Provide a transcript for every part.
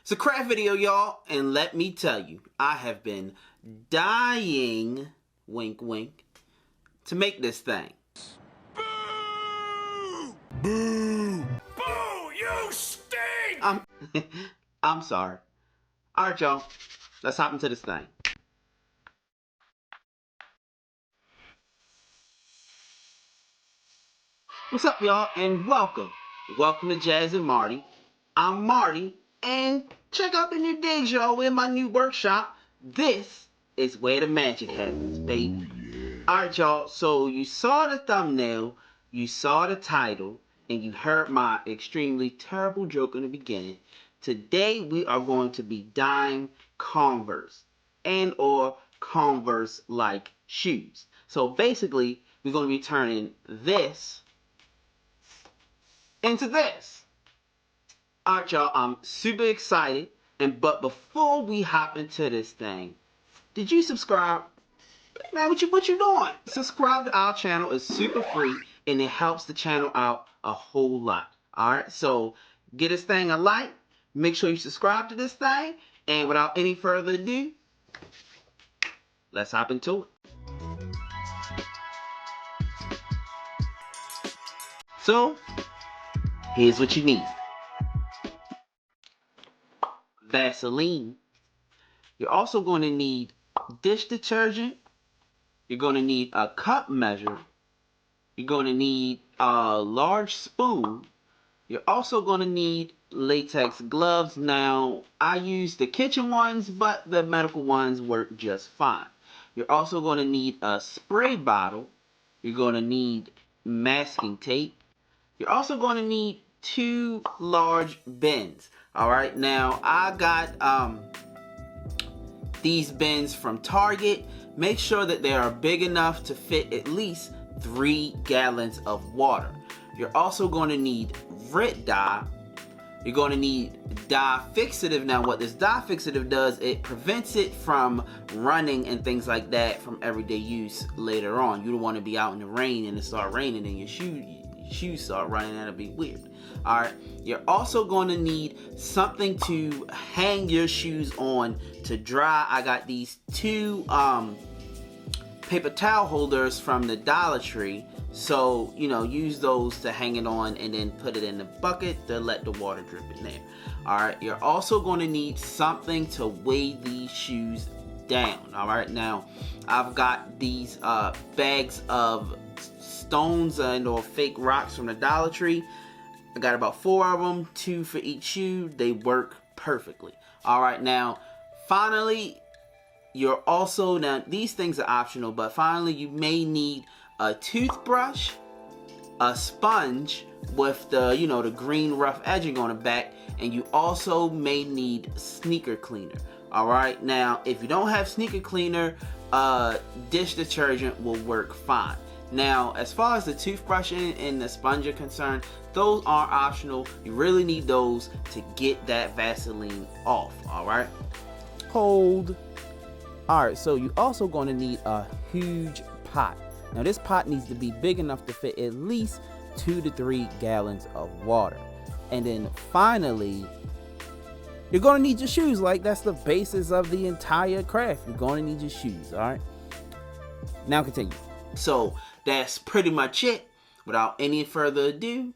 It's a craft video, y'all, and let me tell you, I have been dying, wink wink, to make this thing. Boo! Boo! Boo! You stink! I'm sorry. Alright, y'all, let's hop into this thing. What's up, y'all, and welcome. Welcome to Jazz and Marty. I'm Marty, and check out the new digs, y'all. We're in my new workshop. This is where the magic happens, baby. Alright, y'all, so you saw the thumbnail, you saw the title, and you heard my extremely terrible joke in the beginning. Today, we are going to be dyeing Converse and or Converse-like shoes. So basically, we're going to be turning this into this. Alright, y'all, I'm super excited. But before we hop into this thing, did you subscribe? Man, what you doing? Subscribe to our channel. It's super free and it helps the channel out a whole lot. Alright, so get this thing a like. Make sure you subscribe to this thing. And without any further ado, let's hop into it. So, here's what you need. Vaseline. You're also going to need dish detergent. You're going to need a cup measure. You're going to need a large spoon. You're also going to need latex gloves. Now, I use the kitchen ones, but the medical ones work just fine. You're also going to need a spray bottle. You're going to need masking tape. You're also going to need 2 large bins. Alright, now I got these bins from Target. Make sure that they are big enough to fit at least 3 gallons of water. You're also going to need Rit dye. You're going to need dye fixative. Now what this dye fixative does, it prevents it from running and things like that from everyday use later on. You don't want to be out in the rain and it start raining and your shoes start running. That'll be weird. Alright, you're also going to need something to hang your shoes on to dry. I got these 2 paper towel holders from the Dollar Tree. So, you know, use those to hang it on and then put it in the bucket to let the water drip in there. Alright, you're also going to need something to weigh these shoes down. Alright, now I've got these bags of stones and or fake rocks from the Dollar Tree. I got about 4 of them, 2 for each shoe. They work perfectly. Alright, now finally, you're also, now these things are optional, but finally you may need a toothbrush, a sponge with the, you know, the green rough edging on the back, and you also may need sneaker cleaner. Alright, now if you don't have sneaker cleaner, dish detergent will work fine. Now, as far as the toothbrush and the sponge are concerned, those are optional. You really need those to get that Vaseline off, alright? Hold. Alright, so you're also going to need a huge pot. Now, this pot needs to be big enough to fit at least 2 to 3 gallons of water. And then finally, you're going to need your shoes. Like, that's the basis of the entire craft. You're going to need your shoes, alright? Now continue. So, that's pretty much it. Without any further ado,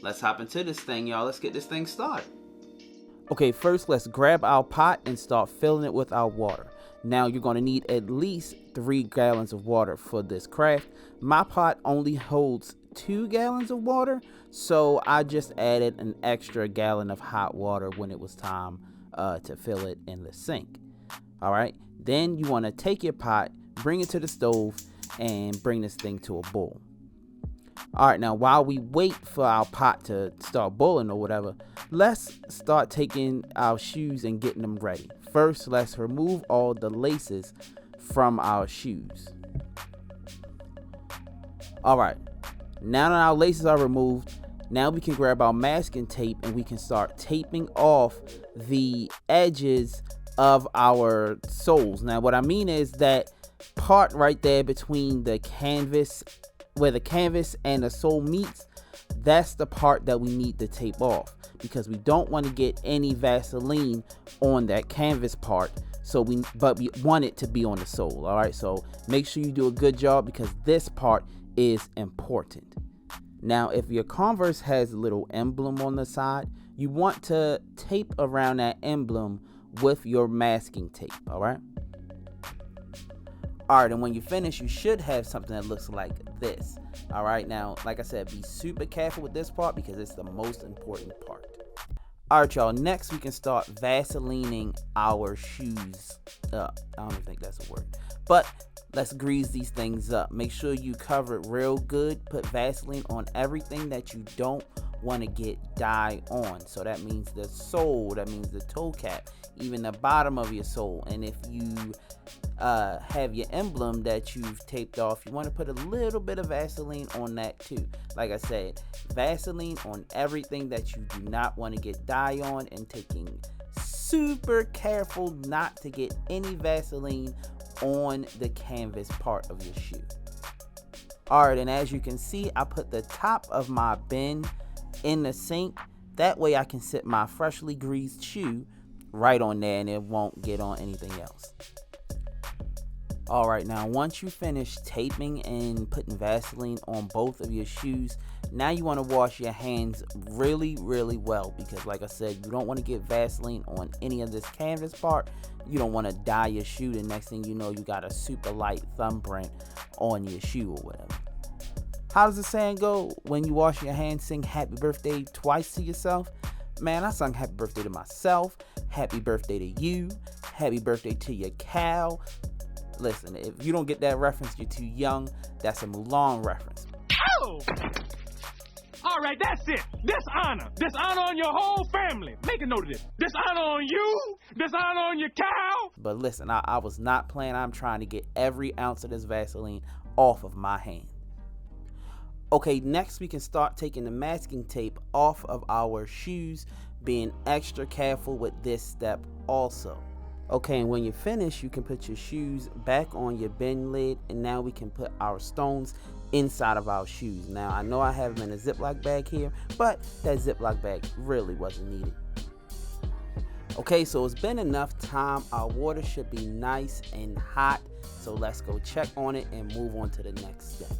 let's hop into this thing, y'all. Let's get this thing started. Okay, first let's grab our pot and start filling it with our water. Now you're going to need at least 3 gallons of water for this craft. My pot only holds 2 gallons of water, so I just added an extra gallon of hot water when it was time to fill it in the sink. Alright, then you want to take your pot, bring it to the stove, and bring this thing to a boil. Alright, now while we wait for our pot to start boiling or whatever, let's start taking our shoes and getting them ready. First, let's remove all the laces from our shoes. Alright, now that our laces are removed, now we can grab our masking tape and we can start taping off the edges of our soles. Now what I mean is that part right there between the canvas, where the canvas and the sole meets, That's the part that we need to tape off, because we don't want to get any Vaseline on that canvas part. But we want it to be on the sole. All right, so make sure you do a good job, because this part is important. Now, if your Converse has a little emblem on the side, you want to tape around that emblem with your masking tape. All right, and when you finish, you should have something that looks like this. All right, now, like I said, be super careful with this part, because it's the most important part. All right, y'all, next we can start Vaselining our shoes up. I don't even think that's a word, but let's grease these things up. Make sure you cover it real good. Put Vaseline on everything that you don't want to get dye on. So that means the sole, that means the toe cap, even the bottom of your sole. And if you have your emblem that you've taped off, you want to put a little bit of Vaseline on that too. Like I said, Vaseline on everything that you do not want to get dye on, and taking super careful not to get any Vaseline on the canvas part of your shoe. Alright, and as you can see, I put the top of my bin in the sink. That way I can sit my freshly greased shoe right on there, and it won't get on anything else. Alright, now once you finish taping and putting Vaseline on both of your shoes, now you want to wash your hands really well, because like I said, you don't want to get Vaseline on any of this canvas part. You don't want to dye your shoe. The next thing you know, you got a super light thumbprint on your shoe or whatever. How does the saying go? When you wash your hands, sing happy birthday twice to yourself. Man, I sung happy birthday to myself, happy birthday to you, happy birthday to your cow. Listen, if you don't get that reference, you're too young. That's a Mulan reference. Oh! All right, that's it. Dishonor. Dishonor on your whole family. Make a note of this. Dishonor on you. Dishonor on your cow. But listen, I was not playing. I'm trying to get every ounce of this Vaseline off of my hand. Okay, next we can start taking the masking tape off of our shoes, being extra careful with this step also. Okay, and when you're finished, you can put your shoes back on your bin lid, and now we can put our stones inside of our shoes. Now, I know I have them in a Ziploc bag here, but that Ziploc bag really wasn't needed. Okay, so it's been enough time. Our water should be nice and hot, so let's go check on it and move on to the next step.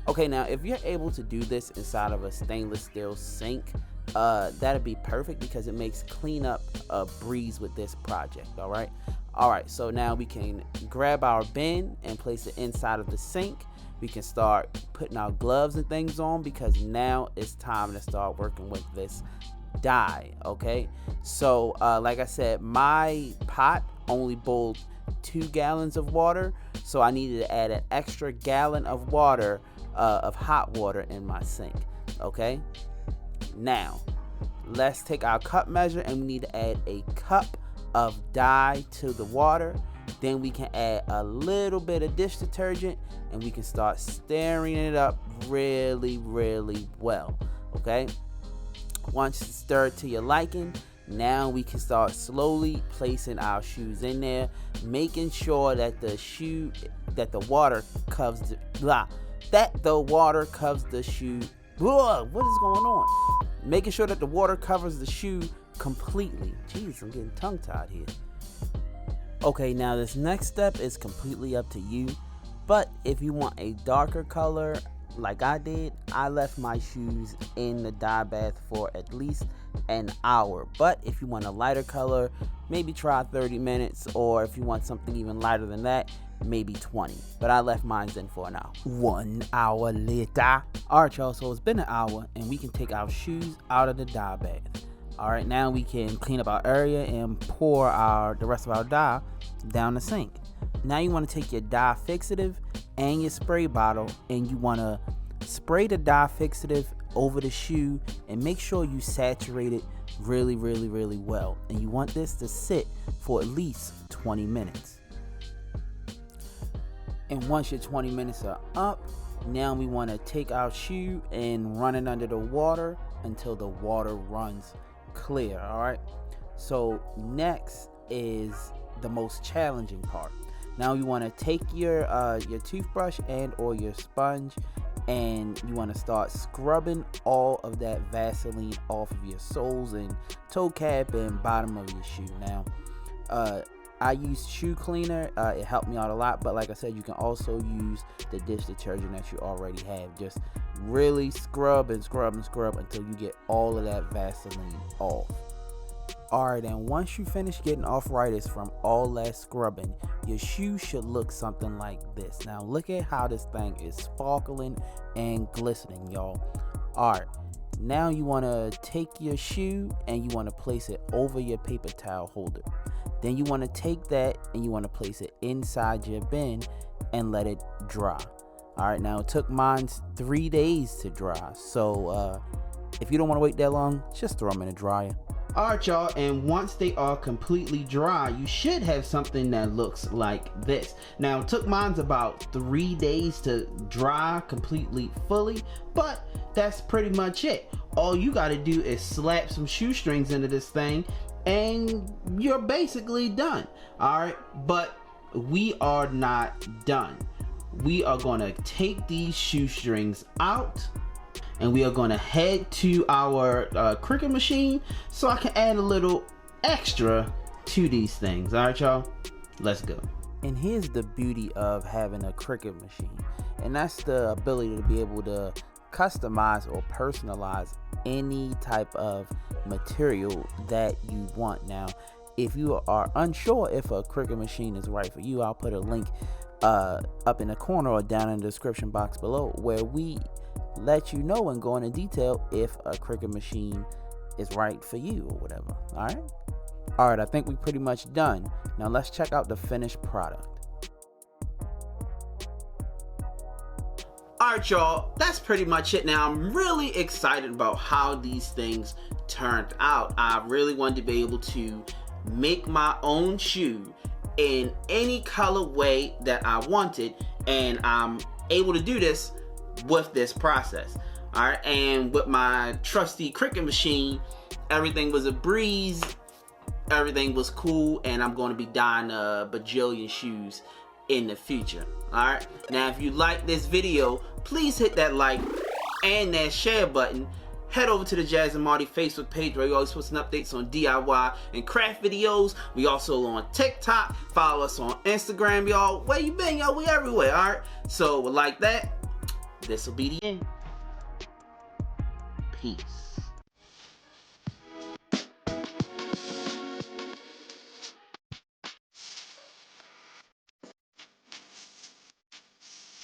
Okay, now if you're able to do this inside of a stainless steel sink, that'd be perfect, because it makes cleanup a breeze with this project. All right, so now we can grab our bin and place it inside of the sink. We can start putting our gloves and things on, because now it's time to start working with this dye. Okay, so like I said, my pot only boiled 2 gallons of water, so I needed to add an extra gallon of water, of hot water in my sink. Okay, now let's take our cup measure, and we need to add a cup of dye to the water. Then we can add a little bit of dish detergent, and we can start stirring it up really well. Okay, once it's stirred to your liking, now we can start slowly placing our shoes in there, making sure that the water covers the shoe. What is going on? Making sure that the water covers the shoe completely. Jeez, I'm getting tongue-tied here. Okay, now this next step is completely up to you, but if you want a darker color like I did, I left my shoes in the dye bath for at least an hour. But if you want a lighter color, maybe try 30 minutes, or if you want something even lighter than that, maybe 20. But I left mine in for an hour. 1 hour later. Alright, y'all, so it's been an hour, and we can take our shoes out of the dye bath. Alright, now we can clean up our area and pour the rest of our dye down the sink. Now you want to take your dye fixative and your spray bottle, and you want to spray the dye fixative over the shoe, and make sure you saturate it really well. And you want this to sit for at least 20 minutes. And once your 20 minutes are up, now we want to take our shoe and run it under the water until the water runs clear. All right, so next is the most challenging part. Now you want to take your toothbrush and or your sponge, and you want to start scrubbing all of that Vaseline off of your soles and toe cap and bottom of your shoe. Now, I use shoe cleaner. It helped me out a lot, but like I said, you can also use the dish detergent that you already have. Just really scrub and scrub and scrub until you get all of that Vaseline off. Alright, and once you finish getting arthritis from all that scrubbing, your shoe should look something like this. Now look at how this thing is sparkling and glistening, y'all. Alright, now you want to take your shoe and you want to place it over your paper towel holder. Then you want to take that and you want to place it inside your bin and let it dry. Alright, now it took mine 3 days to dry, so if you don't want to wait that long, just throw them in the dryer. Alright y'all, and once they are completely dry, you should have something that looks like this. Now it took mine about 3 days to dry completely fully, but that's pretty much it. All you gotta do is slap some shoestrings into this thing and you're basically done. Alright, but we are not done. We are gonna take these shoestrings out and we are going to head to our Cricut machine so I can add a little extra to these things. Alright y'all, let's go. And here's the beauty of having a Cricut machine, and that's the ability to be able to customize or personalize any type of material that you want. Now, if you are unsure if a Cricut machine is right for you, I'll put a link up in the corner or down in the description box below where we let you know and go into detail if a Cricut machine is right for you or whatever. Alright, I think we're pretty much done. Now let's check out the finished product. Alright y'all, that's pretty much it. Now I'm really excited about how these things turned out. I really wanted to be able to make my own shoe in any color way that I wanted, and I'm able to do this with this process. Alright, and with my trusty Cricut machine, everything was a breeze, everything was cool, and I'm going to be dyeing a bajillion shoes in the future. Alright, now if you like this video, please hit that like and that share button. Head over to the Jazz and Marty Facebook page where we always posting updates on DIY and craft videos. We also on TikTok. Follow us on Instagram, y'all. Where you been, y'all? We everywhere, alright? So, like that, this will be the end. Peace.